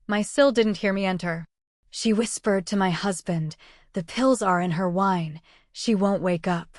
My Sil didn't hear me enter. She whispered to my husband, "The pills are in her wine. She won't wake up."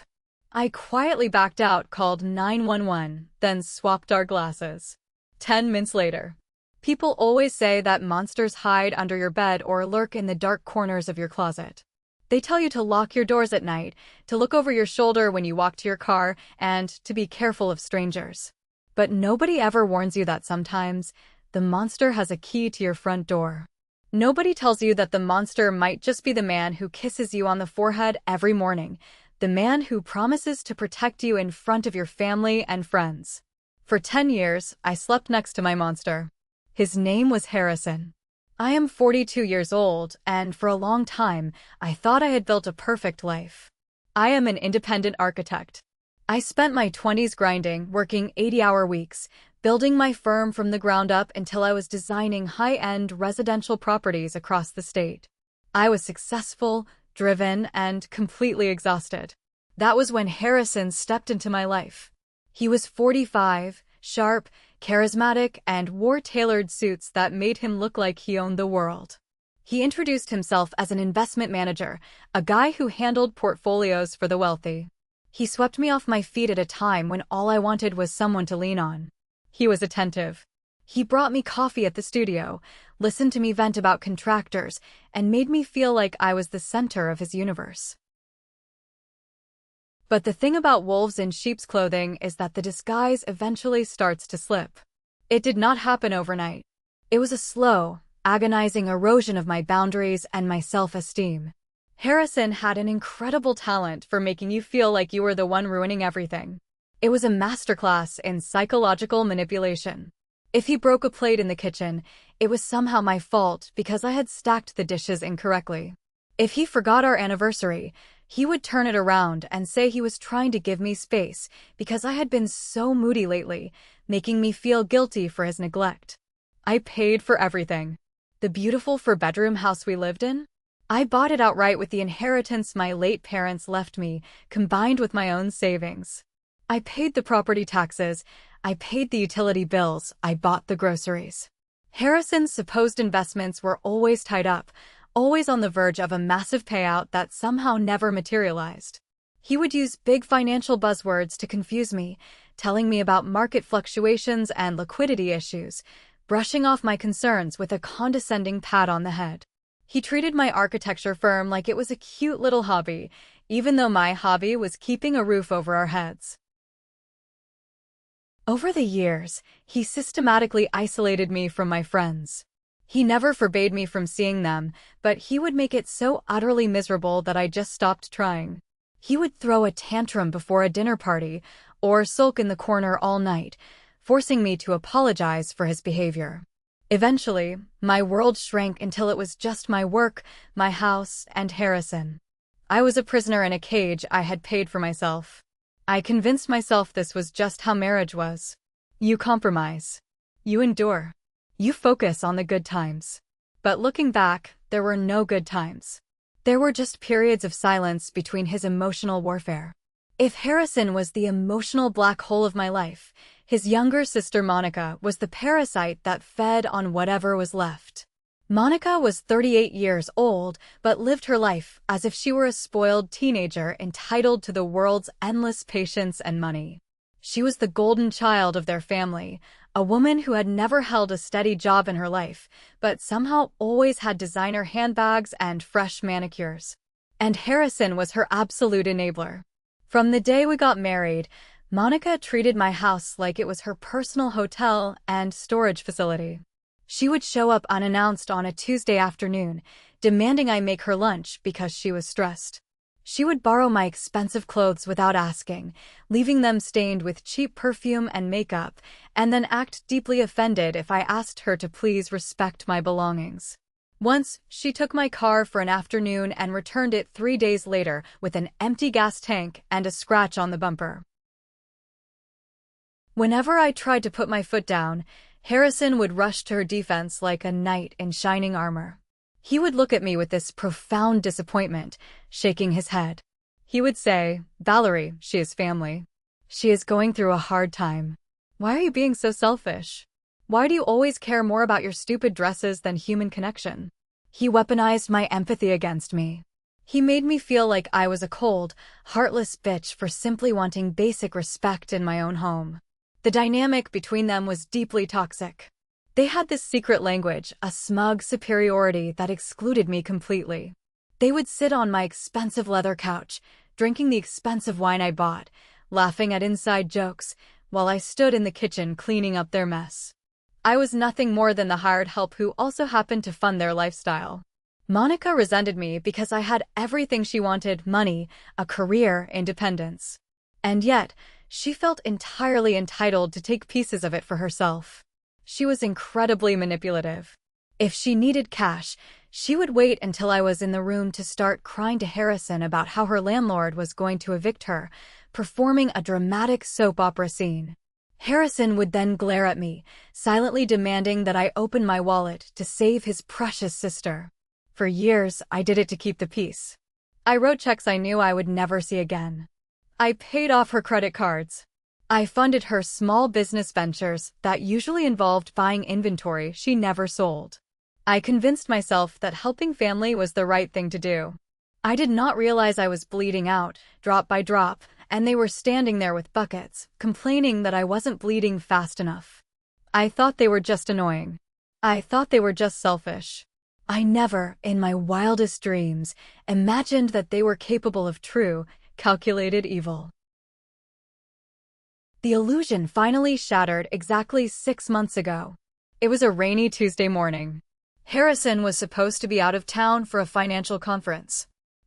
I quietly backed out, called 911, then swapped our glasses. 10 minutes later. People always say that monsters hide under your bed or lurk in the dark corners of your closet. They tell you to lock your doors at night, to look over your shoulder when you walk to your car, and to be careful of strangers. But nobody ever warns you that sometimes the monster has a key to your front door. Nobody tells you that the monster might just be the man who kisses you on the forehead every morning, the man who promises to protect you in front of your family and friends. For 10 years, I slept next to my monster. His name was Harrison. I am 42 years old, and for a long time, I thought I had built a perfect life. I am an independent architect. I spent my 20s grinding, working 80-hour weeks, building my firm from the ground up until I was designing high-end residential properties across the state. I was successful, driven, and completely exhausted. That was when Harrison stepped into my life. He was 45, sharp, charismatic, and wore tailored suits that made him look like he owned the world. He introduced himself as an investment manager, a guy who handled portfolios for the wealthy. He swept me off my feet at a time when all I wanted was someone to lean on. He was attentive. He brought me coffee at the studio, listened to me vent about contractors, and made me feel like I was the center of his universe. But the thing about wolves in sheep's clothing is that the disguise eventually starts to slip. It did not happen overnight. It was a slow, agonizing erosion of my boundaries and my self-esteem. Harrison had an incredible talent for making you feel like you were the one ruining everything. It was a masterclass in psychological manipulation. If he broke a plate in the kitchen, it was somehow my fault because I had stacked the dishes incorrectly. If he forgot our anniversary, he would turn it around and say he was trying to give me space because I had been so moody lately, making me feel guilty for his neglect. I paid for everything. The beautiful four-bedroom house we lived in? I bought it outright with the inheritance my late parents left me, combined with my own savings. I paid the property taxes, I paid the utility bills, I bought the groceries. Harrison's supposed investments were always tied up, always on the verge of a massive payout that somehow never materialized. He would use big financial buzzwords to confuse me, telling me about market fluctuations and liquidity issues, brushing off my concerns with a condescending pat on the head. He treated my architecture firm like it was a cute little hobby, even though my hobby was keeping a roof over our heads. Over the years, he systematically isolated me from my friends. He never forbade me from seeing them, but he would make it so utterly miserable that I just stopped trying. He would throw a tantrum before a dinner party, or sulk in the corner all night, forcing me to apologize for his behavior. Eventually, my world shrank until it was just my work, my house, and Harrison. I was a prisoner in a cage I had paid for myself. I convinced myself this was just how marriage was. You compromise. You endure. You focus on the good times. But looking back, there were no good times. There were just periods of silence between his emotional warfare. If Harrison was the emotional black hole of my life, his younger sister Monica was the parasite that fed on whatever was left. Monica was 38 years old, but lived her life as if she were a spoiled teenager entitled to the world's endless patience and money. She was the golden child of their family, a woman who had never held a steady job in her life, but somehow always had designer handbags and fresh manicures. And Harrison was her absolute enabler. From the day we got married, Monica treated my house like it was her personal hotel and storage facility. She would show up unannounced on a Tuesday afternoon, demanding I make her lunch because she was stressed. She would borrow my expensive clothes without asking, leaving them stained with cheap perfume and makeup, and then act deeply offended if I asked her to please respect my belongings. Once, she took my car for an afternoon and returned it 3 days later with an empty gas tank and a scratch on the bumper. Whenever I tried to put my foot down, Harrison would rush to her defense like a knight in shining armor. He would look at me with this profound disappointment, shaking his head. He would say, "Valerie, she is family. She is going through a hard time. Why are you being so selfish?" Why do you always care more about your stupid dresses than human connection? He weaponized my empathy against me. He made me feel like I was a cold, heartless bitch for simply wanting basic respect in my own home. The dynamic between them was deeply toxic. They had this secret language, a smug superiority that excluded me completely. They would sit on my expensive leather couch, drinking the expensive wine I bought, laughing at inside jokes, while I stood in the kitchen cleaning up their mess. I was nothing more than the hired help who also happened to fund their lifestyle. Monica resented me because I had everything she wanted: money, a career, independence. And yet, she felt entirely entitled to take pieces of it for herself. She was incredibly manipulative. If she needed cash, she would wait until I was in the room to start crying to Harrison about how her landlord was going to evict her, performing a dramatic soap opera scene. Harrison would then glare at me, silently demanding that I open my wallet to save his precious sister. For years, I did it to keep the peace. I wrote checks I knew I would never see again. I paid off her credit cards. I funded her small business ventures that usually involved buying inventory she never sold. I convinced myself that helping family was the right thing to do. I did not realize I was bleeding out, drop by drop, and they were standing there with buckets, complaining that I wasn't bleeding fast enough. I thought they were just annoying. I thought they were just selfish. I never, in my wildest dreams, imagined that they were capable of true, calculated evil. The illusion finally shattered exactly 6 months ago. It was a rainy Tuesday morning. Harrison was supposed to be out of town for a financial conference.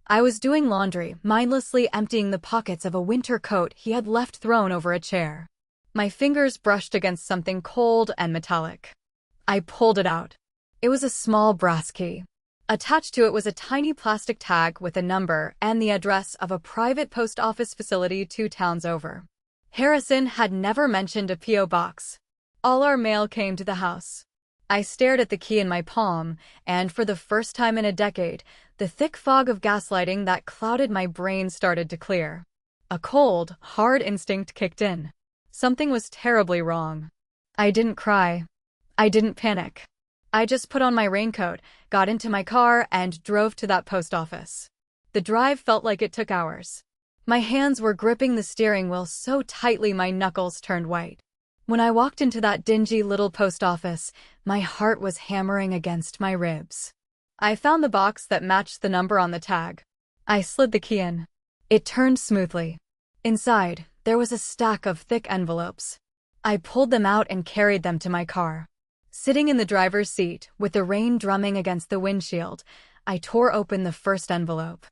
I was doing laundry, mindlessly emptying the pockets of a winter coat he had left thrown over a chair. My fingers brushed against something cold and metallic. I pulled it out. It was a small brass key. Attached to it was a tiny plastic tag with a number and the address of a private post office facility 2 towns over. Harrison had never mentioned a P.O. box. All our mail came to the house. I stared at the key in my palm, and for the first time in a decade, the thick fog of gaslighting that clouded my brain started to clear. A cold, hard instinct kicked in. Something was terribly wrong. I didn't cry. I didn't panic. I just put on my raincoat, got into my car, and drove to that post office. The drive felt like it took hours. My hands were gripping the steering wheel so tightly my knuckles turned white. When I walked into that dingy little post office, my heart was hammering against my ribs. I found the box that matched the number on the tag. I slid the key in. It turned smoothly. Inside, there was a stack of thick envelopes. I pulled them out and carried them to my car. Sitting in the driver's seat, with the rain drumming against the windshield, I tore open the first envelope.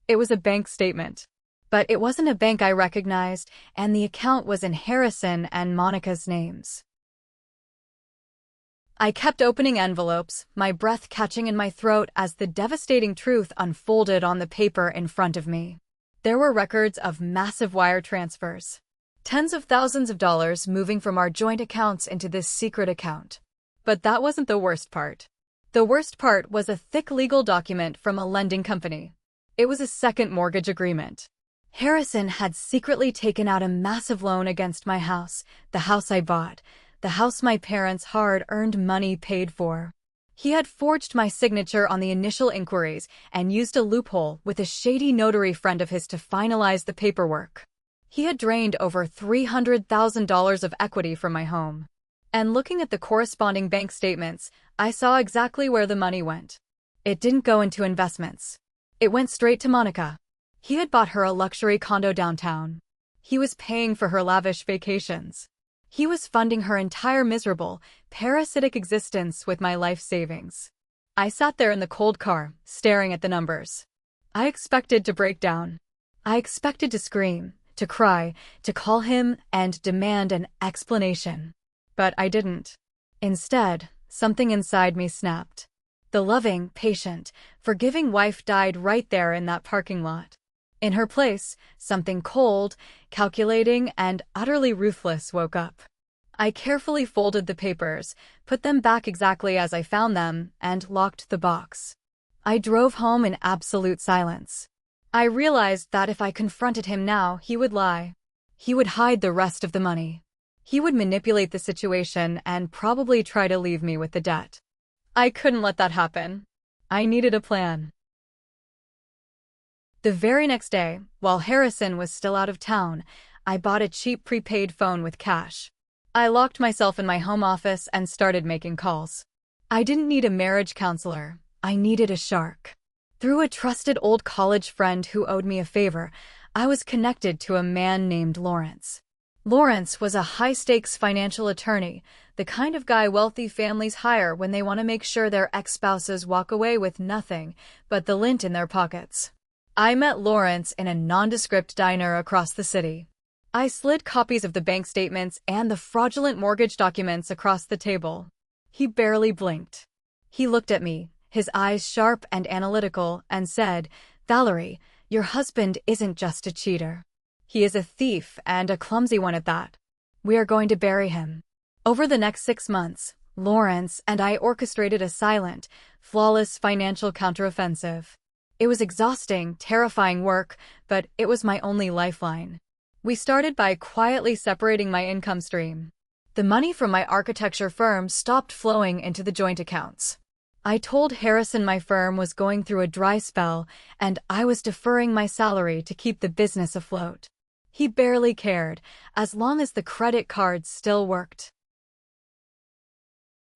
It was a bank statement. But it wasn't a bank I recognized, and the account was in Harrison and Monica's names. I kept opening envelopes, my breath catching in my throat as the devastating truth unfolded on the paper in front of me. There were records of massive wire transfers. Tens of thousands of dollars moving from our joint accounts into this secret account. But that wasn't the worst part. The worst part was a thick legal document from a lending company. It was a second mortgage agreement. Harrison had secretly taken out a massive loan against my house, the house I bought, the house my parents' hard-earned money paid for. He had forged my signature on the initial inquiries and used a loophole with a shady notary friend of his to finalize the paperwork. He had drained over $300,000 of equity from my home. And looking at the corresponding bank statements, I saw exactly where the money went. It didn't go into investments. It went straight to Monica. He had bought her a luxury condo downtown. He was paying for her lavish vacations. He was funding her entire miserable, parasitic existence with my life savings. I sat there in the cold car, staring at the numbers. I expected to break down. I expected to scream, to cry, to call him and demand an explanation. But I didn't. Instead, something inside me snapped. The loving, patient, forgiving wife died right there in that parking lot. In her place, something cold, calculating, and utterly ruthless woke up. I carefully folded the papers, put them back exactly as I found them, and locked the box. I drove home in absolute silence. I realized that if I confronted him now, he would lie. He would hide the rest of the money. He would manipulate the situation and probably try to leave me with the debt. I couldn't let that happen. I needed a plan. The very next day, while Harrison was still out of town, I bought a cheap prepaid phone with cash. I locked myself in my home office and started making calls. I didn't need a marriage counselor. I needed a shark. Through a trusted old college friend who owed me a favor, I was connected to a man named Lawrence. Lawrence was a high-stakes financial attorney, the kind of guy wealthy families hire when they want to make sure their ex-spouses walk away with nothing but the lint in their pockets. I met Lawrence in a nondescript diner across the city. I slid copies of the bank statements and the fraudulent mortgage documents across the table. He barely blinked. He looked at me, his eyes sharp and analytical, and said, "Valerie, your husband isn't just a cheater. He is a thief, and a clumsy one at that. We are going to bury him." Over the next 6 months, Lawrence and I orchestrated a silent, flawless financial counteroffensive. It was exhausting, terrifying work, but it was my only lifeline. We started by quietly separating my income stream. The money from my architecture firm stopped flowing into the joint accounts. I told Harrison my firm was going through a dry spell, and I was deferring my salary to keep the business afloat. He barely cared, as long as the credit cards still worked.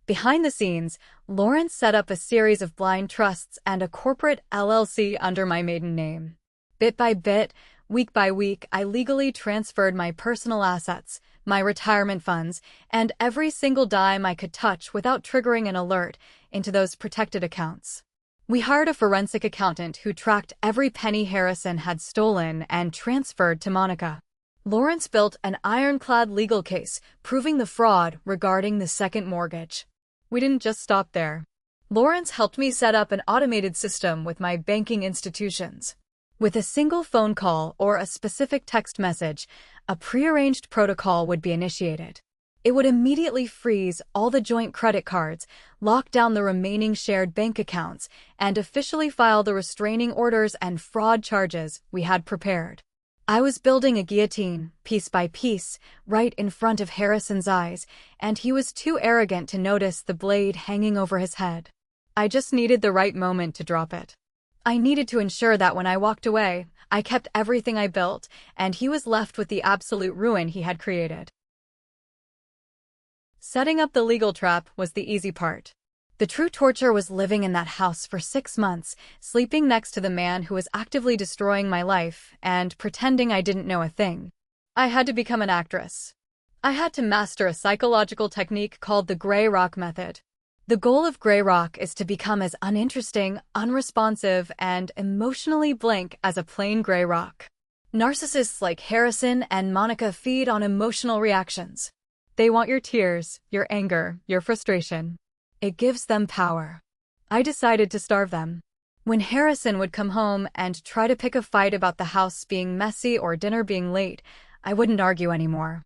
Behind the scenes, Lawrence set up a series of blind trusts and a corporate LLC under my maiden name. Bit by bit, week by week, I legally transferred my personal assets, my retirement funds, and every single dime I could touch without triggering an alert into those protected accounts. We hired a forensic accountant who tracked every penny Harrison had stolen and transferred to Monica. Lawrence built an ironclad legal case proving the fraud regarding the second mortgage. We didn't just stop there. Lawrence helped me set up an automated system with my banking institutions. With a single phone call or a specific text message, a prearranged protocol would be initiated. It would immediately freeze all the joint credit cards, lock down the remaining shared bank accounts, and officially file the restraining orders and fraud charges we had prepared. I was building a guillotine, piece by piece, right in front of Harrison's eyes, and he was too arrogant to notice the blade hanging over his head. I just needed the right moment to drop it. I needed to ensure that when I walked away, I kept everything I built, and he was left with the absolute ruin he had created. Setting up the legal trap was the easy part. The true torture was living in that house for 6 months, sleeping next to the man who was actively destroying my life, and pretending I didn't know a thing. I had to become an actress. I had to master a psychological technique called the gray rock method. The goal of gray rock is to become as uninteresting, unresponsive, and emotionally blank as a plain gray rock. Narcissists like Harrison and Monica feed on emotional reactions. They want your tears, your anger, your frustration. It gives them power. I decided to starve them. When Harrison would come home and try to pick a fight about the house being messy or dinner being late, I wouldn't argue anymore.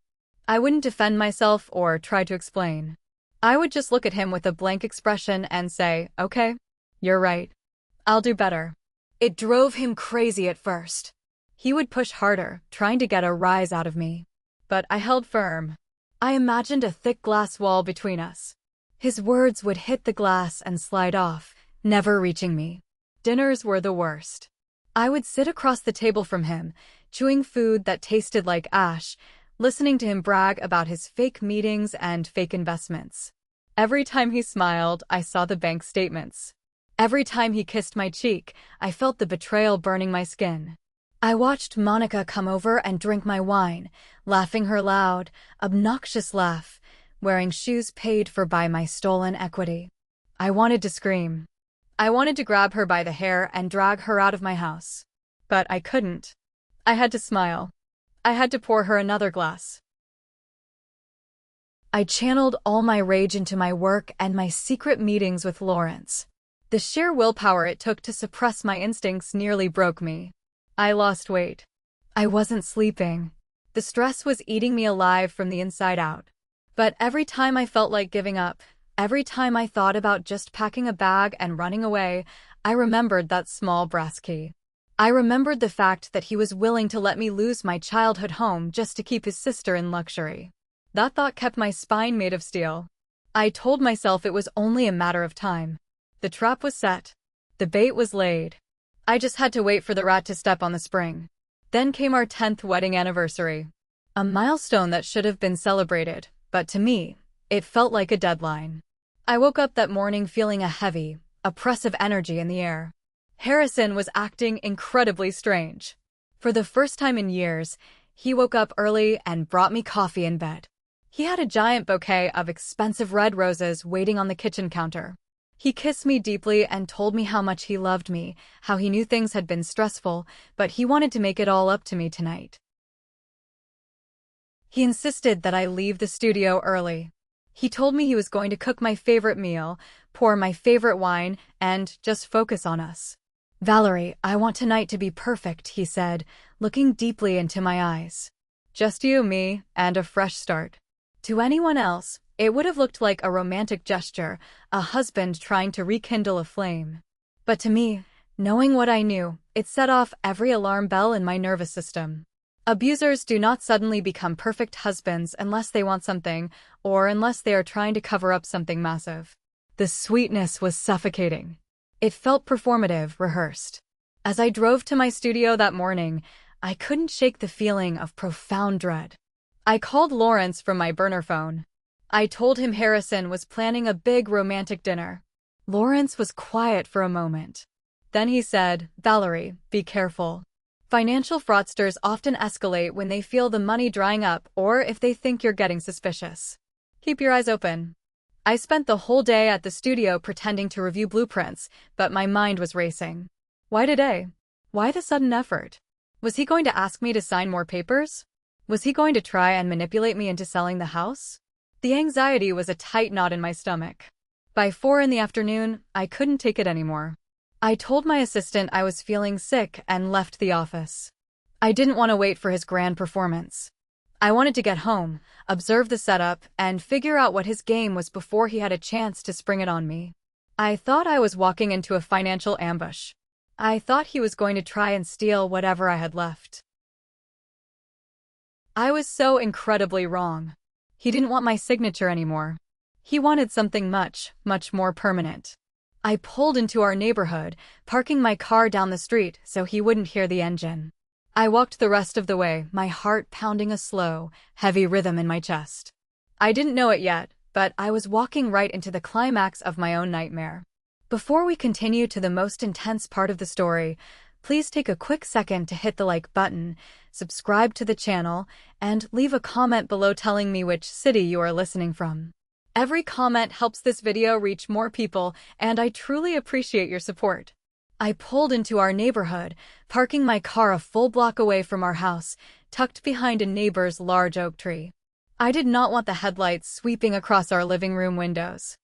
I wouldn't defend myself or try to explain. I would just look at him with a blank expression and say, "Okay, you're right. I'll do better." It drove him crazy at first. He would push harder, trying to get a rise out of me. But I held firm. I imagined a thick glass wall between us. His words would hit the glass and slide off, never reaching me. Dinners were the worst. I would sit across the table from him, chewing food that tasted like ash, listening to him brag about his fake meetings and fake investments. Every time he smiled, I saw the bank statements. Every time he kissed my cheek, I felt the betrayal burning my skin. I watched Monica come over and drink my wine, laughing her loud, obnoxious laugh, wearing shoes paid for by my stolen equity. I wanted to scream. I wanted to grab her by the hair and drag her out of my house. But I couldn't. I had to smile. I had to pour her another glass. I channeled all my rage into my work and my secret meetings with Lawrence. The sheer willpower it took to suppress my instincts nearly broke me. I lost weight. I wasn't sleeping. The stress was eating me alive from the inside out. But every time I felt like giving up, every time I thought about just packing a bag and running away, I remembered that small brass key. I remembered the fact that he was willing to let me lose my childhood home just to keep his sister in luxury. That thought kept my spine made of steel. I told myself it was only a matter of time. The trap was set. The bait was laid. I just had to wait for the rat to step on the spring. Then came our 10th wedding anniversary. A milestone that should have been celebrated, but to me, it felt like a deadline. I woke up that morning feeling a heavy, oppressive energy in the air. Harrison was acting incredibly strange. For the first time in years, he woke up early and brought me coffee in bed. He had a giant bouquet of expensive red roses waiting on the kitchen counter. He kissed me deeply and told me how much he loved me, how he knew things had been stressful, but he wanted to make it all up to me tonight. He insisted that I leave the studio early. He told me he was going to cook my favorite meal, pour my favorite wine, and just focus on us. "Valerie, I want tonight to be perfect," he said, looking deeply into my eyes. "Just you, me, and a fresh start." To anyone else, it would have looked like a romantic gesture, a husband trying to rekindle a flame. But to me, knowing what I knew, it set off every alarm bell in my nervous system. Abusers do not suddenly become perfect husbands unless they want something, or unless they are trying to cover up something massive. The sweetness was suffocating. It felt performative, rehearsed. As I drove to my studio that morning, I couldn't shake the feeling of profound dread. I called Lawrence from my burner phone. I told him Harrison was planning a big romantic dinner. Lawrence was quiet for a moment. Then he said, "Valerie, be careful. Financial fraudsters often escalate when they feel the money drying up or if they think you're getting suspicious. Keep your eyes open." I spent the whole day at the studio pretending to review blueprints, but my mind was racing. Why today? Why the sudden effort? Was he going to ask me to sign more papers? Was he going to try and manipulate me into selling the house? The anxiety was a tight knot in my stomach. By 4 in the afternoon, I couldn't take it anymore. I told my assistant I was feeling sick and left the office. I didn't want to wait for his grand performance. I wanted to get home, observe the setup, and figure out what his game was before he had a chance to spring it on me. I thought I was walking into a financial ambush. I thought he was going to try and steal whatever I had left. I was so incredibly wrong. He didn't want my signature anymore. He wanted something much, much more permanent. I pulled into our neighborhood, parking my car down the street so he wouldn't hear the engine. I walked the rest of the way, my heart pounding a slow, heavy rhythm in my chest. I didn't know it yet, but I was walking right into the climax of my own nightmare. Before we continue to the most intense part of the story, please take a quick second to hit the like button, subscribe to the channel, and leave a comment below telling me which city you are listening from. Every comment helps this video reach more people, and I truly appreciate your support. I pulled into our neighborhood, parking my car a full block away from our house, tucked behind a neighbor's large oak tree. I did not want the headlights sweeping across our living room windows.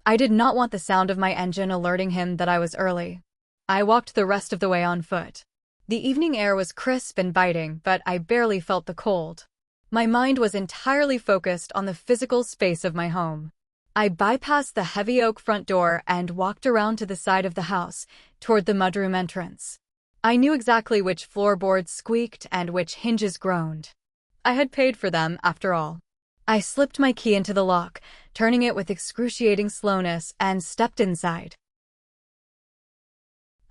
I did not want the sound of my engine alerting him that I was early. I walked the rest of the way on foot. The evening air was crisp and biting, but I barely felt the cold. My mind was entirely focused on the physical space of my home. I bypassed the heavy oak front door and walked around to the side of the house, toward the mudroom entrance. I knew exactly which floorboards squeaked and which hinges groaned. I had paid for them, after all. I slipped my key into the lock, turning it with excruciating slowness, and stepped inside.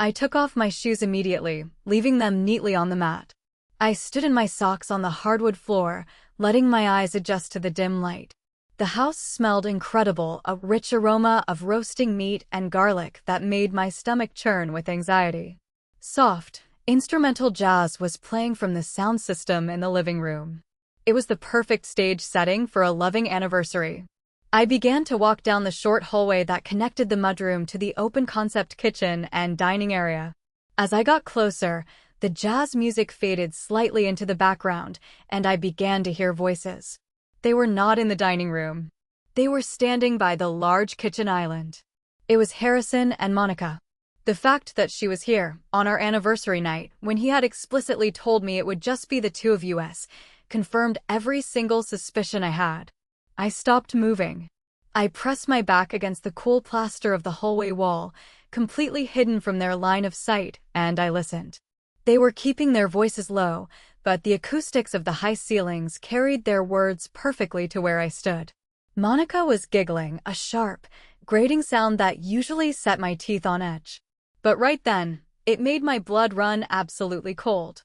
I took off my shoes immediately, leaving them neatly on the mat. I stood in my socks on the hardwood floor, letting my eyes adjust to the dim light. The house smelled incredible, a rich aroma of roasting meat and garlic that made my stomach churn with anxiety. Soft, instrumental jazz was playing from the sound system in the living room. It was the perfect stage setting for a loving anniversary. I began to walk down the short hallway that connected the mudroom to the open-concept kitchen and dining area. As I got closer, the jazz music faded slightly into the background, and I began to hear voices. They were not in the dining room. They were standing by the large kitchen island. It was Harrison and Monica. The fact that she was here, on our anniversary night, when he had explicitly told me it would just be the two of us, confirmed every single suspicion I had. I stopped moving. I pressed my back against the cool plaster of the hallway wall, completely hidden from their line of sight, and I listened. They were keeping their voices low, but the acoustics of the high ceilings carried their words perfectly to where I stood. Monica was giggling, a sharp, grating sound that usually set my teeth on edge. But right then, it made my blood run absolutely cold.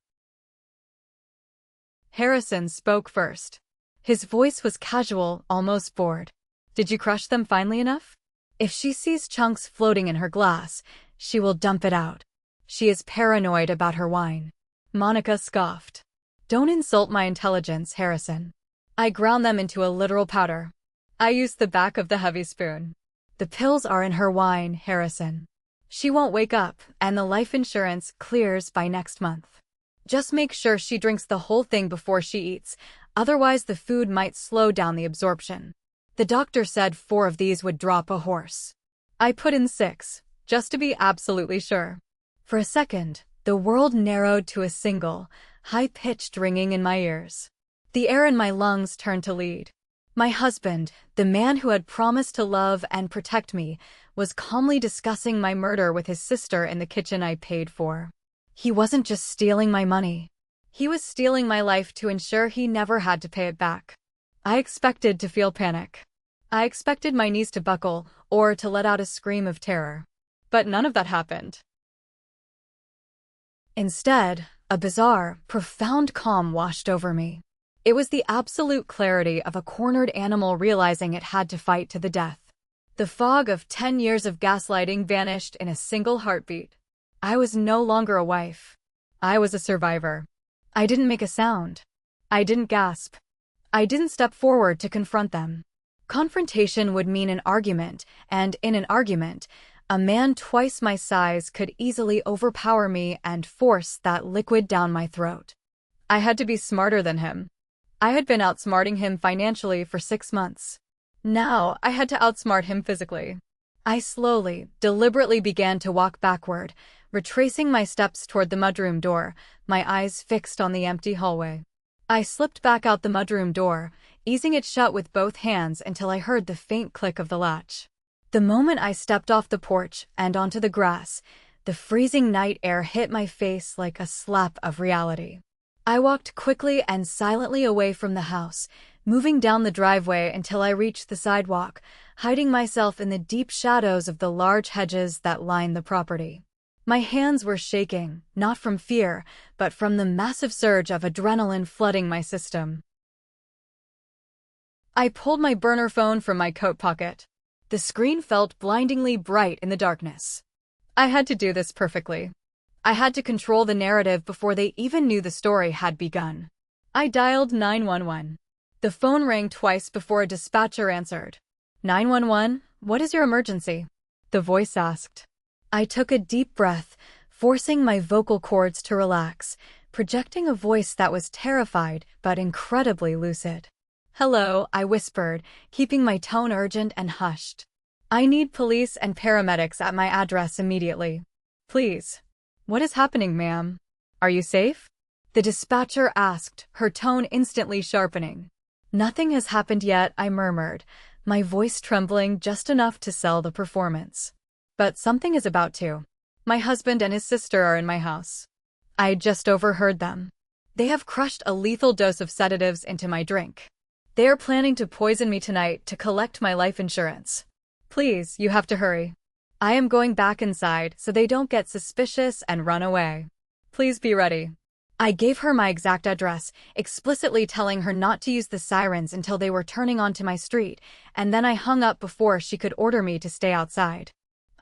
Harrison spoke first. His voice was casual, almost bored. "Did you crush them finally enough? If she sees chunks floating in her glass, she will dump it out. She is paranoid about her wine." Monica scoffed. "Don't insult my intelligence, Harrison. I ground them into a literal powder. I used the back of the heavy spoon. The pills are in her wine, Harrison. She won't wake up, and the life insurance clears by next month. Just make sure she drinks the whole thing before she eats, otherwise the food might slow down the absorption. The doctor said 4 of these would drop a horse. I put in 6, just to be absolutely sure." For a second, the world narrowed to a single, high-pitched ringing in my ears. The air in my lungs turned to lead. My husband, the man who had promised to love and protect me, was calmly discussing my murder with his sister in the kitchen I paid for. He wasn't just stealing my money. He was stealing my life to ensure he never had to pay it back. I expected to feel panic. I expected my knees to buckle or to let out a scream of terror. But none of that happened. Instead, a bizarre, profound calm washed over me. It was the absolute clarity of a cornered animal realizing it had to fight to the death. The fog of 10 years of gaslighting vanished in a single heartbeat. I was no longer a wife. I was a survivor. I didn't make a sound. I didn't gasp. I didn't step forward to confront them. Confrontation would mean an argument, and in an argument, a man twice my size could easily overpower me and force that liquid down my throat. I had to be smarter than him. I had been outsmarting him financially for 6 months. Now I had to outsmart him physically. I slowly, deliberately began to walk backward, retracing my steps toward the mudroom door, my eyes fixed on the empty hallway. I slipped back out the mudroom door, easing it shut with both hands until I heard the faint click of the latch. The moment I stepped off the porch and onto the grass, the freezing night air hit my face like a slap of reality. I walked quickly and silently away from the house, moving down the driveway until I reached the sidewalk, hiding myself in the deep shadows of the large hedges that lined the property. My hands were shaking, not from fear, but from the massive surge of adrenaline flooding my system. I pulled my burner phone from my coat pocket. The screen felt blindingly bright in the darkness. I had to do this perfectly. I had to control the narrative before they even knew the story had begun. I dialed 911. The phone rang twice before a dispatcher answered. 911, what is your emergency? The voice asked. I took a deep breath, forcing my vocal cords to relax, projecting a voice that was terrified but incredibly lucid. Hello, I whispered, keeping my tone urgent and hushed. I need police and paramedics at my address immediately. Please. What is happening, ma'am? Are you safe? The dispatcher asked, her tone instantly sharpening. Nothing has happened yet, I murmured, my voice trembling just enough to sell the performance. But something is about to. My husband and his sister are in my house. I just overheard them. They have crushed a lethal dose of sedatives into my drink. They are planning to poison me tonight to collect my life insurance. Please, you have to hurry. I am going back inside so they don't get suspicious and run away. Please be ready. I gave her my exact address, explicitly telling her not to use the sirens until they were turning onto my street, and then I hung up before she could order me to stay outside.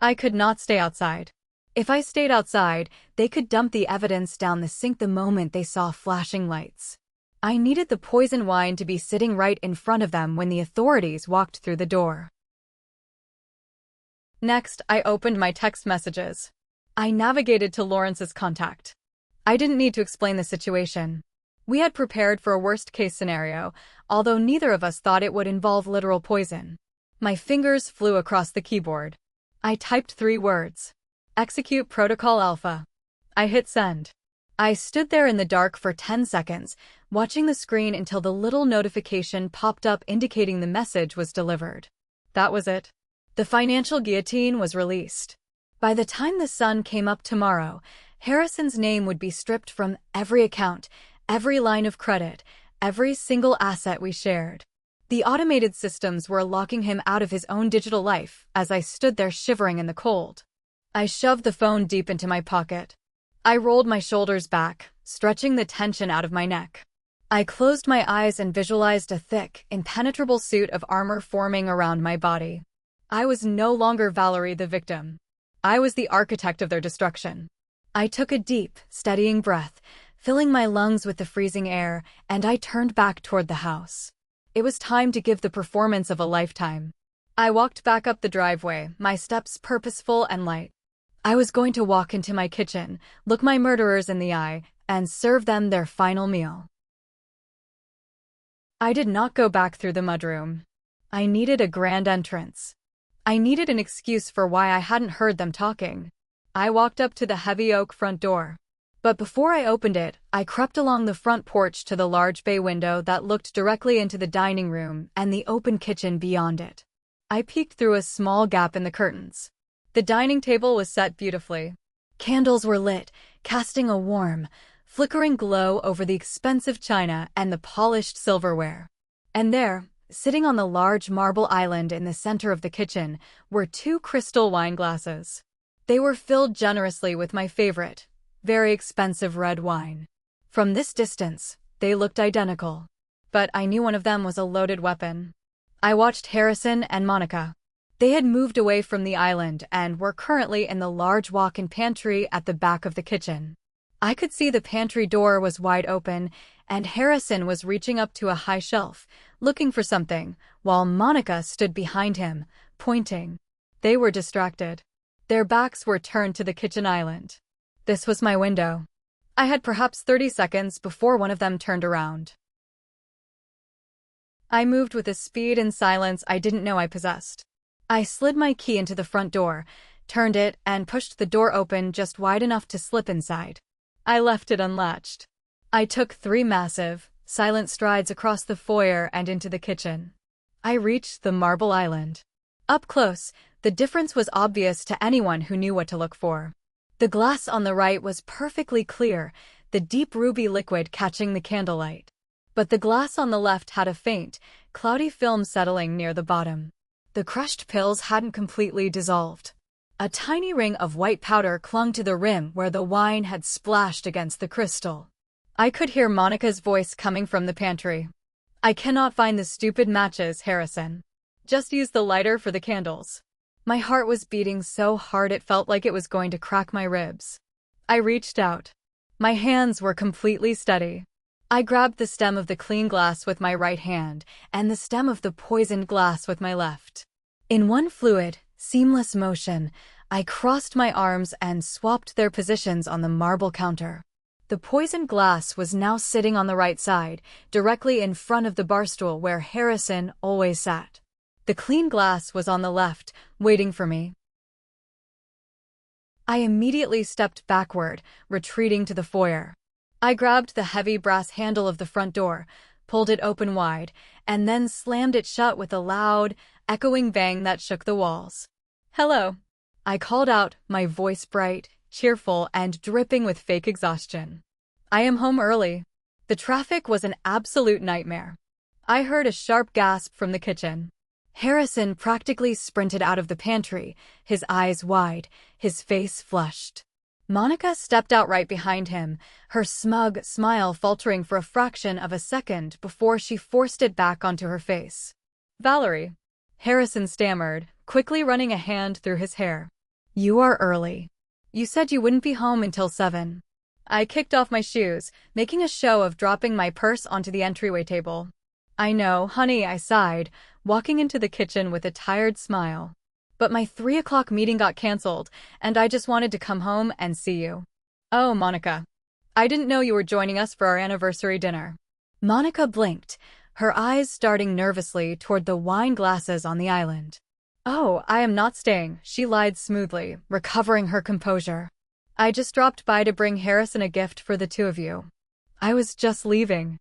I could not stay outside. If I stayed outside, they could dump the evidence down the sink the moment they saw flashing lights. I needed the poison wine to be sitting right in front of them when the authorities walked through the door. Next, I opened my text messages. I navigated to Lawrence's contact. I didn't need to explain the situation. We had prepared for a worst-case scenario, although neither of us thought it would involve literal poison. My fingers flew across the keyboard. I typed 3 words. Execute Protocol Alpha. I hit send. I stood there in the dark for 10 seconds, watching the screen until the little notification popped up indicating the message was delivered. That was it. The financial guillotine was released. By the time the sun came up tomorrow, Harrison's name would be stripped from every account, every line of credit, every single asset we shared. The automated systems were locking him out of his own digital life as I stood there shivering in the cold. I shoved the phone deep into my pocket. I rolled my shoulders back, stretching the tension out of my neck. I closed my eyes and visualized a thick, impenetrable suit of armor forming around my body. I was no longer Valerie the victim. I was the architect of their destruction. I took a deep, steadying breath, filling my lungs with the freezing air, and I turned back toward the house. It was time to give the performance of a lifetime. I walked back up the driveway, my steps purposeful and light. I was going to walk into my kitchen, look my murderers in the eye, and serve them their final meal. I did not go back through the mudroom. I needed a grand entrance. I needed an excuse for why I hadn't heard them talking. I walked up to the heavy oak front door. But before I opened it, I crept along the front porch to the large bay window that looked directly into the dining room and the open kitchen beyond it. I peeked through a small gap in the curtains. The dining table was set beautifully. Candles were lit, casting a warm, flickering glow over the expensive china and the polished silverware. And there, sitting on the large marble island in the center of the kitchen, were 2 crystal wine glasses. They were filled generously with my favorite, very expensive red wine. From this distance, they looked identical. But I knew one of them was a loaded weapon. I watched Harrison and Monica. They had moved away from the island and were currently in the large walk-in pantry at the back of the kitchen. I could see the pantry door was wide open, and Harrison was reaching up to a high shelf, looking for something, while Monica stood behind him, pointing. They were distracted. Their backs were turned to the kitchen island. This was my window. I had perhaps 30 seconds before one of them turned around. I moved with a speed and silence I didn't know I possessed. I slid my key into the front door, turned it, and pushed the door open just wide enough to slip inside. I left it unlatched. I took 3 massive, silent strides across the foyer and into the kitchen. I reached the marble island. Up close, the difference was obvious to anyone who knew what to look for. The glass on the right was perfectly clear, the deep ruby liquid catching the candlelight. But the glass on the left had a faint, cloudy film settling near the bottom. The crushed pills hadn't completely dissolved. A tiny ring of white powder clung to the rim where the wine had splashed against the crystal. I could hear Monica's voice coming from the pantry. "I cannot find the stupid matches, Harrison. Just use the lighter for the candles." My heart was beating so hard it felt like it was going to crack my ribs. I reached out. My hands were completely steady. I grabbed the stem of the clean glass with my right hand and the stem of the poisoned glass with my left. In one fluid, seamless motion, I crossed my arms and swapped their positions on the marble counter. The poisoned glass was now sitting on the right side, directly in front of the barstool where Harrison always sat. The clean glass was on the left, waiting for me. I immediately stepped backward, retreating to the foyer. I grabbed the heavy brass handle of the front door, pulled it open wide, and then slammed it shut with a loud, echoing bang that shook the walls. "Hello," I called out, my voice bright, cheerful, and dripping with fake exhaustion. "I am home early." The traffic was an absolute nightmare. I heard a sharp gasp from the kitchen. Harrison practically sprinted out of the pantry, his eyes wide, his face flushed. Monica stepped out right behind him, her smug smile faltering for a fraction of a second before she forced it back onto her face. "Valerie," Harrison stammered, quickly running a hand through his hair. "You are early. You said you wouldn't be home until 7. I kicked off my shoes, making a show of dropping my purse onto the entryway table. "I know, honey," I sighed, walking into the kitchen with a tired smile. "But my 3 o'clock meeting got canceled, and I just wanted to come home and see you." "Oh, Monica. I didn't know you were joining us for our anniversary dinner." Monica blinked, her eyes starting nervously toward the wine glasses on the island. "Oh, I am not staying," she lied smoothly, recovering her composure. "I just dropped by to bring Harrison a gift for the 2 of you. I was just leaving."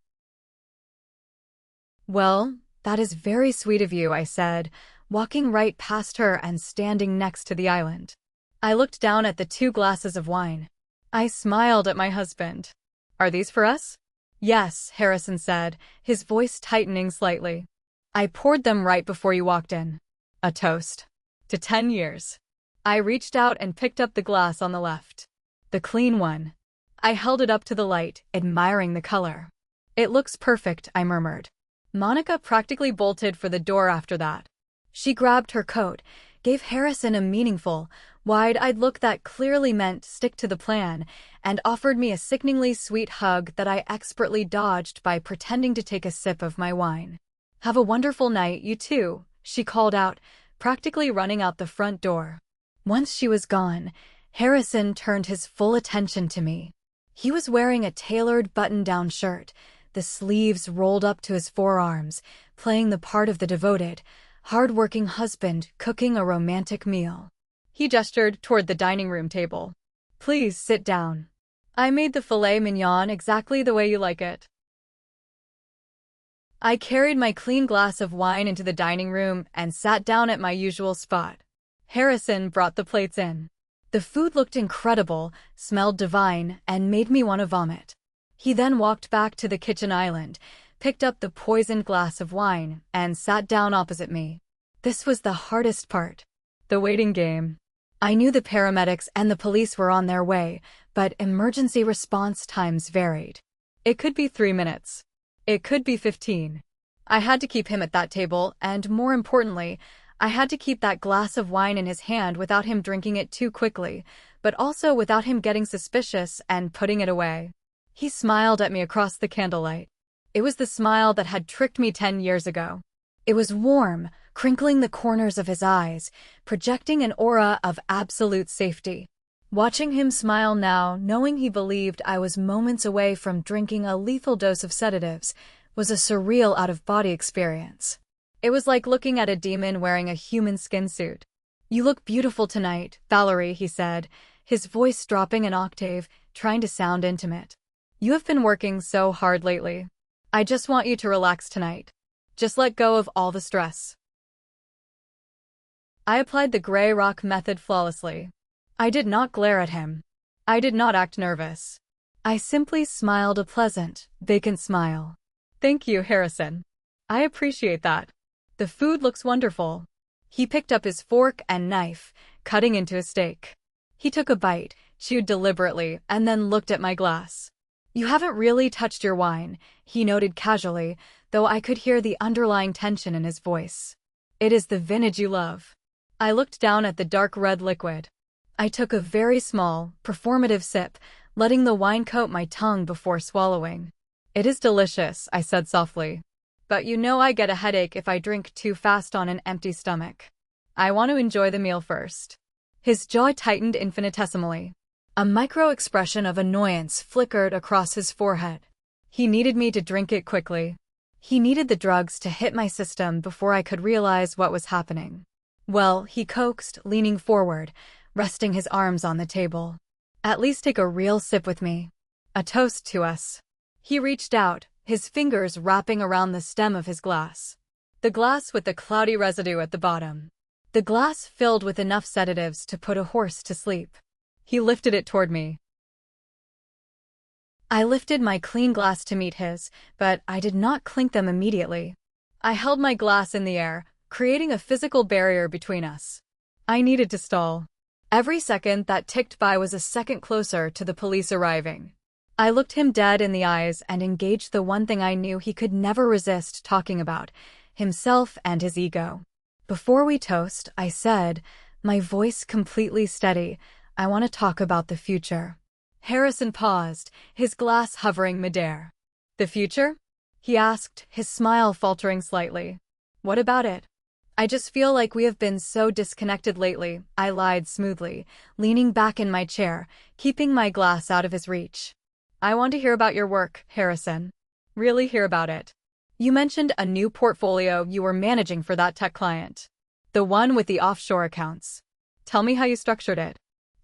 "Well, that is very sweet of you," I said, walking right past her and standing next to the island. I looked down at the 2 glasses of wine. I smiled at my husband. "Are these for us?" Yes, Harrison said, his voice tightening slightly. I poured them right before you walked in. A toast. To 10 years. I reached out and picked up the glass on the left. The clean one. I held it up to the light, admiring the color. It looks perfect, I murmured. Monica practically bolted for the door after that. She grabbed her coat, gave Harrison a meaningful, wide-eyed look that clearly meant stick to the plan, and offered me a sickeningly sweet hug that I expertly dodged by pretending to take a sip of my wine. Have a wonderful night, you too, she called out, practically running out the front door. Once she was gone, Harrison turned his full attention to me. He was wearing a tailored button-down shirt, the sleeves rolled up to his forearms, playing the part of the devoted, hard-working husband cooking a romantic meal. He gestured toward the dining room table. Please sit down. I made the filet mignon exactly the way you like it. I carried my clean glass of wine into the dining room and sat down at my usual spot. Harrison brought the plates in. The food looked incredible, smelled divine, and made me want to vomit. He then walked back to the kitchen island, picked up the poisoned glass of wine, and sat down opposite me. This was the hardest part. The waiting game. I knew the paramedics and the police were on their way, but emergency response times varied. It could be 3 minutes. It could be 15. I had to keep him at that table, and more importantly, I had to keep that glass of wine in his hand without him drinking it too quickly, but also without him getting suspicious and putting it away. He smiled at me across the candlelight. It was the smile that had tricked me 10 years ago. It was warm, crinkling the corners of his eyes, projecting an aura of absolute safety. Watching him smile now, knowing he believed I was moments away from drinking a lethal dose of sedatives, was a surreal out-of-body experience. It was like looking at a demon wearing a human skin suit. You look beautiful tonight, Valerie, he said, his voice dropping an octave, trying to sound intimate. You have been working so hard lately. I just want you to relax tonight. Just let go of all the stress. I applied the gray rock method flawlessly. I did not glare at him. I did not act nervous. I simply smiled a pleasant, vacant smile. Thank you, Harrison. I appreciate that. The food looks wonderful. He picked up his fork and knife, cutting into a steak. He took a bite, chewed deliberately, and then looked at my glass. You haven't really touched your wine, he noted casually, though I could hear the underlying tension in his voice. It is the vintage you love. I looked down at the dark red liquid. I took a very small, performative sip, letting the wine coat my tongue before swallowing. It is delicious, I said softly. But you know I get a headache if I drink too fast on an empty stomach. I want to enjoy the meal first. His jaw tightened infinitesimally. A micro-expression of annoyance flickered across his forehead. He needed me to drink it quickly. He needed the drugs to hit my system before I could realize what was happening. Well, he coaxed, leaning forward, resting his arms on the table. At least take a real sip with me. A toast to us. He reached out, his fingers wrapping around the stem of his glass. The glass with the cloudy residue at the bottom. The glass filled with enough sedatives to put a horse to sleep. He lifted it toward me. I lifted my clean glass to meet his, but I did not clink them immediately. I held my glass in the air, creating a physical barrier between us. I needed to stall. Every second that ticked by was a second closer to the police arriving. I looked him dead in the eyes and engaged the one thing I knew he could never resist talking about, himself and his ego. Before we toast, I said, my voice completely steady, I want to talk about the future. Harrison paused, his glass hovering midair. The future? He asked, his smile faltering slightly. What about it? I just feel like we have been so disconnected lately, I lied smoothly, leaning back in my chair, keeping my glass out of his reach. I want to hear about your work, Harrison. Really hear about it. You mentioned a new portfolio you were managing for that tech client. The one with the offshore accounts. Tell me how you structured it.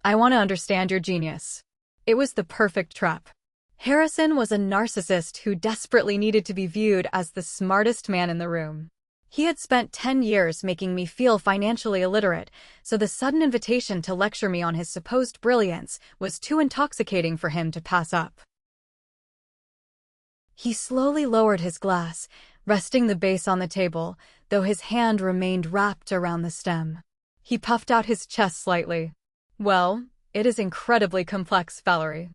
I want to understand your genius. It was the perfect trap. Harrison was a narcissist who desperately needed to be viewed as the smartest man in the room. He had spent 10 years making me feel financially illiterate, so the sudden invitation to lecture me on his supposed brilliance was too intoxicating for him to pass up. He slowly lowered his glass, resting the base on the table, though his hand remained wrapped around the stem. He puffed out his chest slightly. Well, it is incredibly complex, Valerie.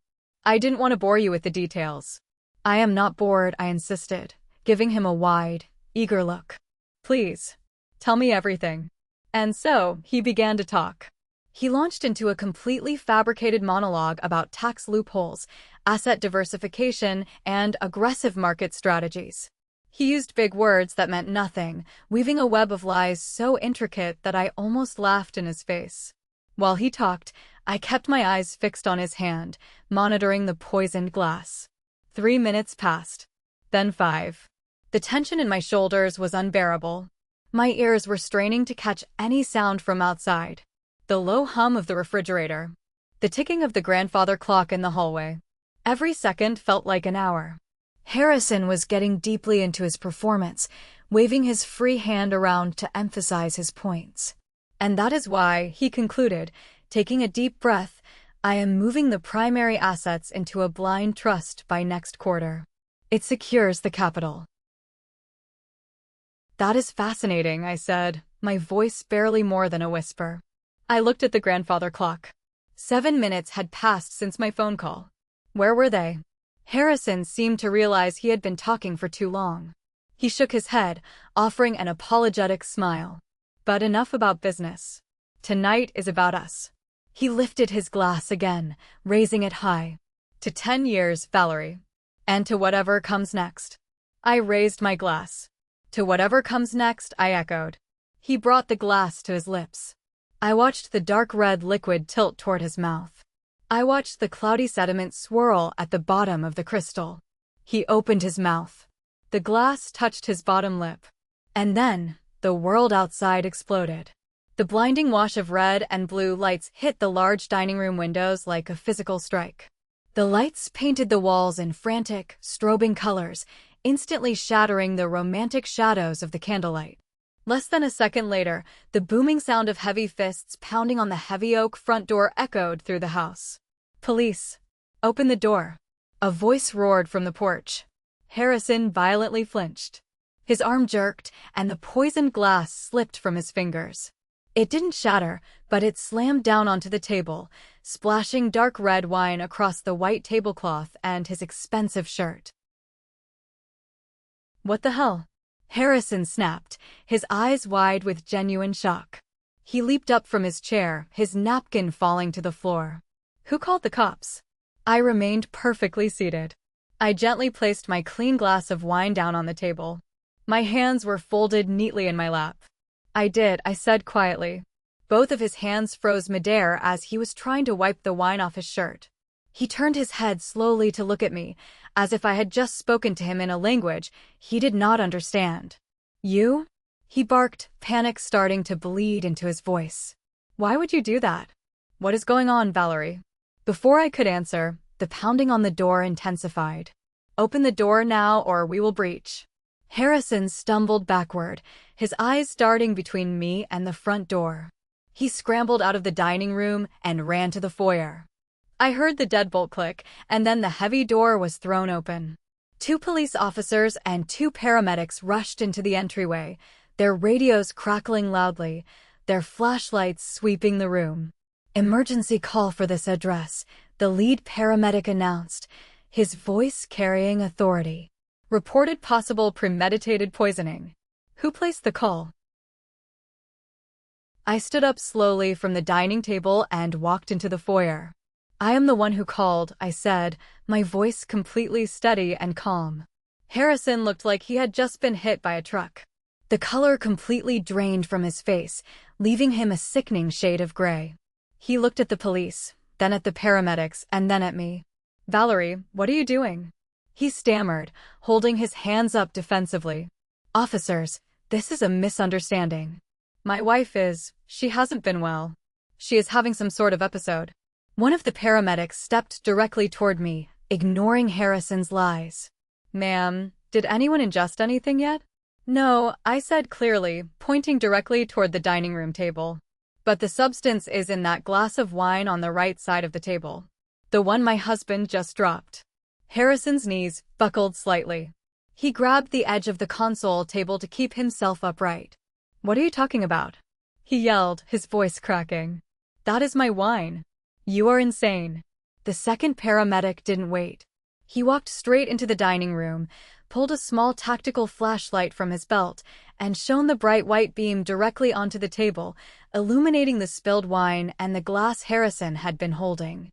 I didn't want to bore you with the details. I am not bored, I insisted, giving him a wide, eager look. Please, tell me everything. And so, he began to talk. He launched into a completely fabricated monologue about tax loopholes, asset diversification, and aggressive market strategies. He used big words that meant nothing, weaving a web of lies so intricate that I almost laughed in his face. While he talked, I kept my eyes fixed on his hand, monitoring the poisoned glass. 3 minutes passed. Then 5. The tension in my shoulders was unbearable. My ears were straining to catch any sound from outside. The low hum of the refrigerator. The ticking of the grandfather clock in the hallway. Every second felt like an hour. Harrison was getting deeply into his performance, waving his free hand around to emphasize his points. And that is why, he concluded, taking a deep breath, I am moving the primary assets into a blind trust by next quarter. It secures the capital. That is fascinating, I said, my voice barely more than a whisper. I looked at the grandfather clock. 7 minutes had passed since my phone call. Where were they? Harrison seemed to realize he had been talking for too long. He shook his head, offering an apologetic smile. But enough about business. Tonight is about us. He lifted his glass again, raising it high. To 10 years, Valerie. And to whatever comes next. I raised my glass. To whatever comes next, I echoed. He brought the glass to his lips. I watched the dark red liquid tilt toward his mouth. I watched the cloudy sediment swirl at the bottom of the crystal. He opened his mouth. The glass touched his bottom lip. And then, the world outside exploded. The blinding wash of red and blue lights hit the large dining room windows like a physical strike. The lights painted the walls in frantic, strobing colors, instantly shattering the romantic shadows of the candlelight. Less than a second later, the booming sound of heavy fists pounding on the heavy oak front door echoed through the house. Police! Open the door! A voice roared from the porch. Harrison violently flinched. His arm jerked, and the poisoned glass slipped from his fingers. It didn't shatter, but it slammed down onto the table, splashing dark red wine across the white tablecloth and his expensive shirt. What the hell? Harrison snapped, his eyes wide with genuine shock. He leaped up from his chair, his napkin falling to the floor. Who called the cops? I remained perfectly seated. I gently placed my clean glass of wine down on the table. My hands were folded neatly in my lap. I did, I said quietly. Both of his hands froze midair as he was trying to wipe the wine off his shirt. He turned his head slowly to look at me, as if I had just spoken to him in a language he did not understand. You? He barked, panic starting to bleed into his voice. Why would you do that? What is going on, Valerie? Before I could answer, the pounding on the door intensified. Open the door now or we will breach. Harrison stumbled backward, his eyes darting between me and the front door. He scrambled out of the dining room and ran to the foyer. I heard the deadbolt click, and then the heavy door was thrown open. 2 police officers and 2 paramedics rushed into the entryway, their radios crackling loudly, their flashlights sweeping the room. Emergency call for this address, the lead paramedic announced, his voice carrying authority. Reported possible premeditated poisoning. Who placed the call? I stood up slowly from the dining table and walked into the foyer. I am the one who called, I said, my voice completely steady and calm. Harrison looked like he had just been hit by a truck. The color completely drained from his face, leaving him a sickening shade of gray. He looked at the police, then at the paramedics, and then at me. Valerie, what are you doing? He stammered, holding his hands up defensively. Officers, this is a misunderstanding. My wife she hasn't been well. She is having some sort of episode. One of the paramedics stepped directly toward me, ignoring Harrison's lies. Ma'am, did anyone ingest anything yet? No, I said clearly, pointing directly toward the dining room table. But the substance is in that glass of wine on the right side of the table. The one my husband just dropped. Harrison's knees buckled slightly. He grabbed the edge of the console table to keep himself upright. "What are you talking about?" he yelled, his voice cracking. "That is my wine." "You are insane." The second paramedic didn't wait. He walked straight into the dining room, pulled a small tactical flashlight from his belt, and shone the bright white beam directly onto the table, illuminating the spilled wine and the glass Harrison had been holding.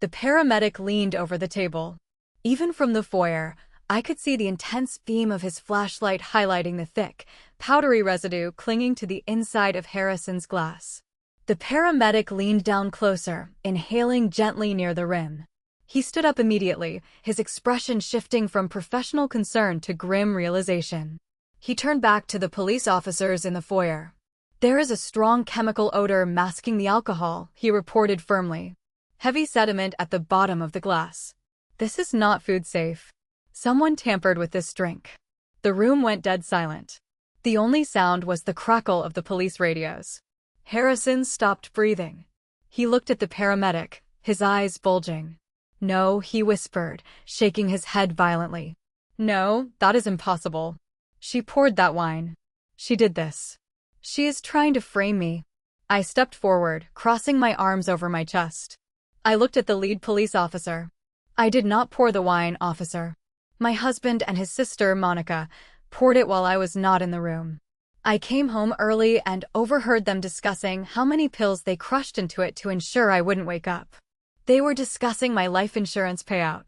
The paramedic leaned over the table. Even from the foyer, I could see the intense beam of his flashlight highlighting the thick, powdery residue clinging to the inside of Harrison's glass. The paramedic leaned down closer, inhaling gently near the rim. He stood up immediately, his expression shifting from professional concern to grim realization. He turned back to the police officers in the foyer. "There is a strong chemical odor masking the alcohol," he reported firmly. "Heavy sediment at the bottom of the glass. This is not food safe. Someone tampered with this drink." The room went dead silent. The only sound was the crackle of the police radios. Harrison stopped breathing. He looked at the paramedic, his eyes bulging. "No," he whispered, shaking his head violently. "No, that is impossible. She poured that wine. She did this. She is trying to frame me." I stepped forward, crossing my arms over my chest. I looked at the lead police officer. "I did not pour the wine, officer. My husband and his sister, Monica, poured it while I was not in the room. I came home early and overheard them discussing how many pills they crushed into it to ensure I wouldn't wake up. They were discussing my life insurance payout."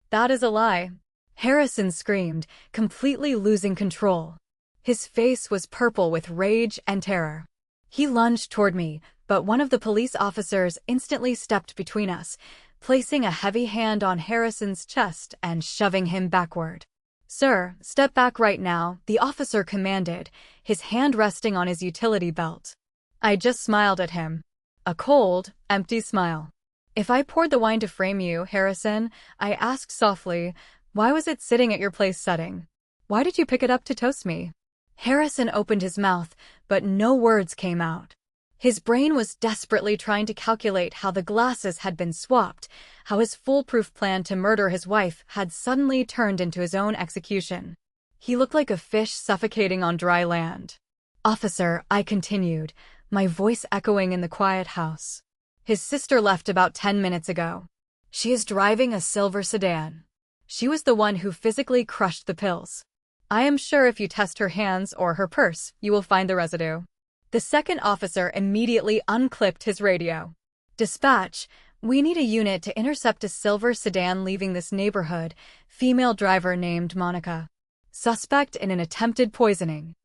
"That is a lie," Harrison screamed, completely losing control. His face was purple with rage and terror. He lunged toward me, but one of the police officers instantly stepped between us, placing a heavy hand on Harrison's chest and shoving him backward. "Sir, step back right now," the officer commanded, his hand resting on his utility belt. I just smiled at him. A cold, empty smile. "If I poured the wine to frame you, Harrison," I asked softly, "why was it sitting at your place setting? Why did you pick it up to toast me?" Harrison opened his mouth, but no words came out. His brain was desperately trying to calculate how the glasses had been swapped, how his foolproof plan to murder his wife had suddenly turned into his own execution. He looked like a fish suffocating on dry land. "Officer," I continued, my voice echoing in the quiet house. "His sister left about 10 minutes ago. She is driving a silver sedan. She was the one who physically crushed the pills. I am sure if you test her hands or her purse, you will find the residue." The second officer immediately unclipped his radio. "Dispatch, we need a unit to intercept a silver sedan leaving this neighborhood, female driver named Monica. Suspect in an attempted poisoning."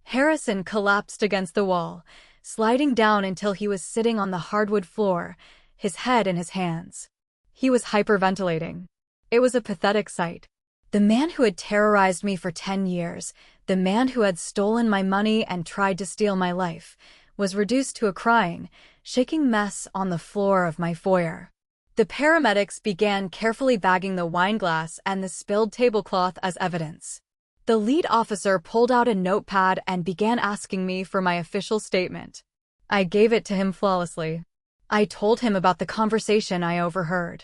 Harrison collapsed against the wall, sliding down until he was sitting on the hardwood floor, his head in his hands. He was hyperventilating. It was a pathetic sight. The man who had terrorized me for 10 years, the man who had stolen my money and tried to steal my life, was reduced to a crying, shaking mess on the floor of my foyer. The paramedics began carefully bagging the wine glass and the spilled tablecloth as evidence. The lead officer pulled out a notepad and began asking me for my official statement. I gave it to him flawlessly. I told him about the conversation I overheard.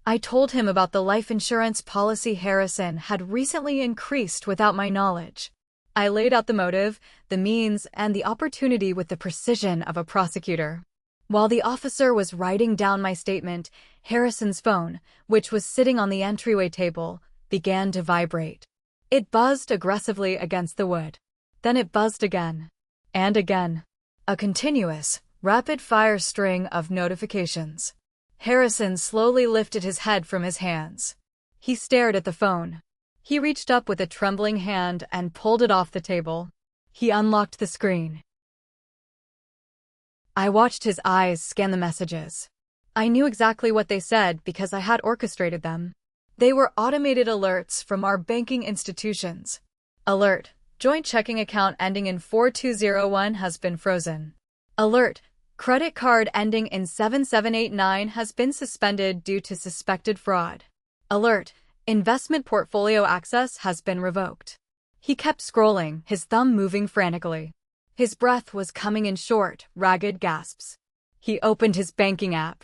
I told him about the life insurance policy Harrison had recently increased without my knowledge. I laid out the motive, the means, and the opportunity with the precision of a prosecutor. While the officer was writing down my statement, Harrison's phone, which was sitting on the entryway table, began to vibrate. It buzzed aggressively against the wood. Then it buzzed again. And again. A continuous, rapid-fire string of notifications. Harrison slowly lifted his head from his hands. He stared at the phone. He reached up with a trembling hand and pulled it off the table. He unlocked the screen. I watched his eyes scan the messages. I knew exactly what they said because I had orchestrated them. They were automated alerts from our banking institutions. Alert: joint checking account ending in 4201 has been frozen. Alert: credit card ending in 7789 has been suspended due to suspected fraud. Alert: investment portfolio access has been revoked. He kept scrolling, his thumb moving frantically. His breath was coming in short, ragged gasps. He opened his banking app.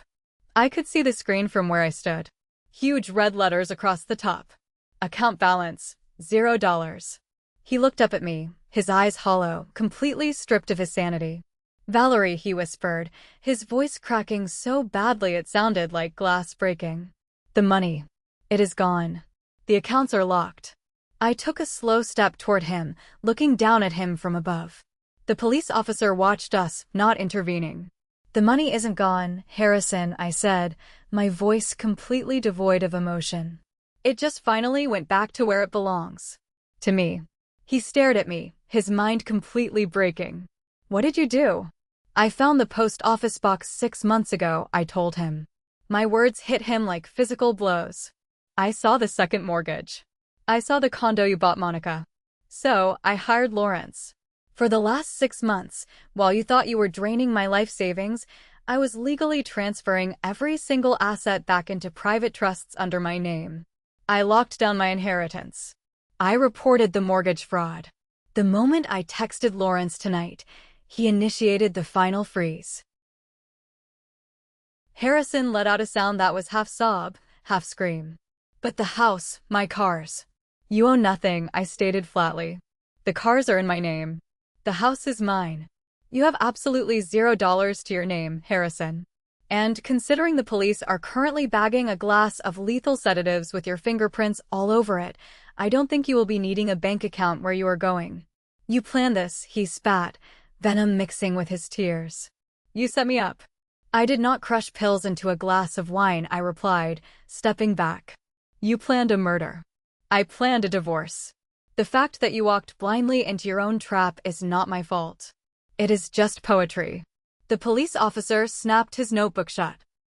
I could see the screen from where I stood. Huge red letters across the top. Account balance, $0. He looked up at me, his eyes hollow, completely stripped of his sanity. "Valerie," he whispered, his voice cracking so badly it sounded like glass breaking. "The money. It is gone. The accounts are locked." I took a slow step toward him, looking down at him from above. The police officer watched us, not intervening. "The money isn't gone, Harrison," I said, my voice completely devoid of emotion. "It just finally went back to where it belongs. To me." He stared at me, his mind completely breaking. "What did you do?" "I found the post office box 6 months ago," I told him. My words hit him like physical blows. "I saw the second mortgage. I saw the condo you bought, Monica. So, I hired Lawrence. For the last 6 months, while you thought you were draining my life savings, I was legally transferring every single asset back into private trusts under my name. I locked down my inheritance. I reported the mortgage fraud. The moment I texted Lawrence tonight, he initiated the final freeze." Harrison let out a sound that was half sob, half scream. "But the house, my cars." "You own nothing," I stated flatly. "The cars are in my name. The house is mine. You have absolutely $0 to your name, Harrison. And considering the police are currently bagging a glass of lethal sedatives with your fingerprints all over it, I don't think you will be needing a bank account where you are going. You planned this," he spat, venom mixing with his tears. "You set me up." "I did not crush pills into a glass of wine," I replied, stepping back. "You planned a murder. I planned a divorce. The fact that you walked blindly into your own trap is not my fault. It is just poetry." The police officer snapped his notebook shut.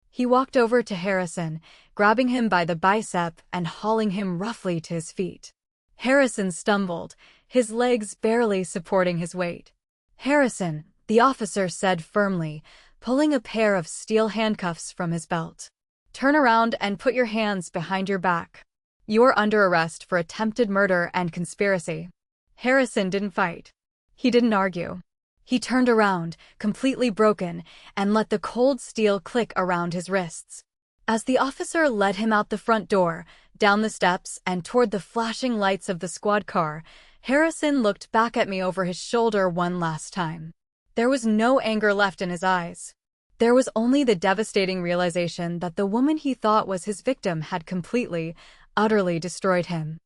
He walked over to Harrison, grabbing him by the bicep and hauling him roughly to his feet. Harrison stumbled, his legs barely supporting his weight. "Harrison," the officer said firmly, pulling a pair of steel handcuffs from his belt. "Turn around and put your hands behind your back. You are under arrest for attempted murder and conspiracy." Harrison didn't fight. He didn't argue. He turned around, completely broken, and let the cold steel click around his wrists. As the officer led him out the front door, down the steps, and toward the flashing lights of the squad car, Harrison looked back at me over his shoulder one last time. There was no anger left in his eyes. There was only the devastating realization that the woman he thought was his victim had completely, utterly destroyed him.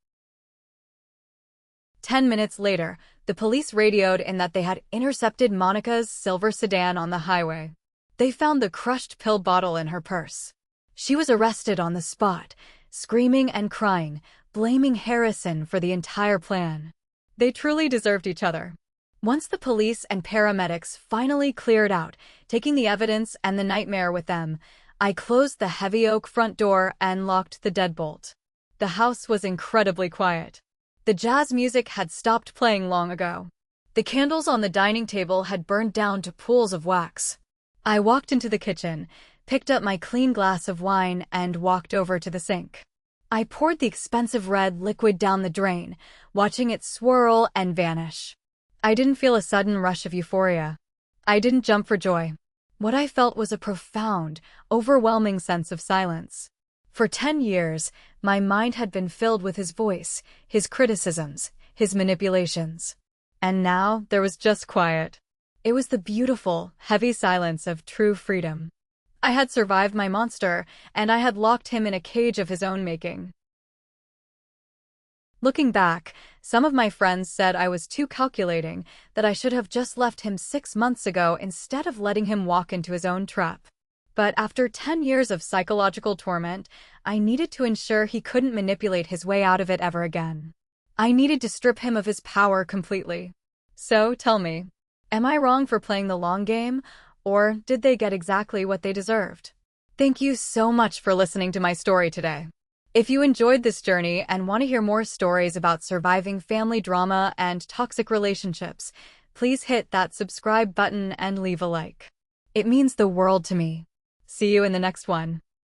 10 minutes later, the police radioed in that they had intercepted Monica's silver sedan on the highway. They found the crushed pill bottle in her purse. She was arrested on the spot, screaming and crying, blaming Harrison for the entire plan. They truly deserved each other. Once the police and paramedics finally cleared out, taking the evidence and the nightmare with them, I closed the heavy oak front door and locked the deadbolt. The house was incredibly quiet. The jazz music had stopped playing long ago. The candles on the dining table had burned down to pools of wax. I walked into the kitchen, picked up my clean glass of wine, and walked over to the sink. I poured the expensive red liquid down the drain, watching it swirl and vanish. I didn't feel a sudden rush of euphoria. I didn't jump for joy. What I felt was a profound, overwhelming sense of silence. For 10 years, my mind had been filled with his voice, his criticisms, his manipulations. And now there was just quiet. It was the beautiful, heavy silence of true freedom. I had survived my monster, and I had locked him in a cage of his own making. Looking back, some of my friends said I was too calculating, that I should have just left him 6 months ago instead of letting him walk into his own trap. But after 10 years of psychological torment, I needed to ensure he couldn't manipulate his way out of it ever again. I needed to strip him of his power completely. So, tell me, am I wrong for playing the long game, or did they get exactly what they deserved? Thank you so much for listening to my story today. If you enjoyed this journey and want to hear more stories about surviving family drama and toxic relationships, please hit that subscribe button and leave a like. It means the world to me. See you in the next one.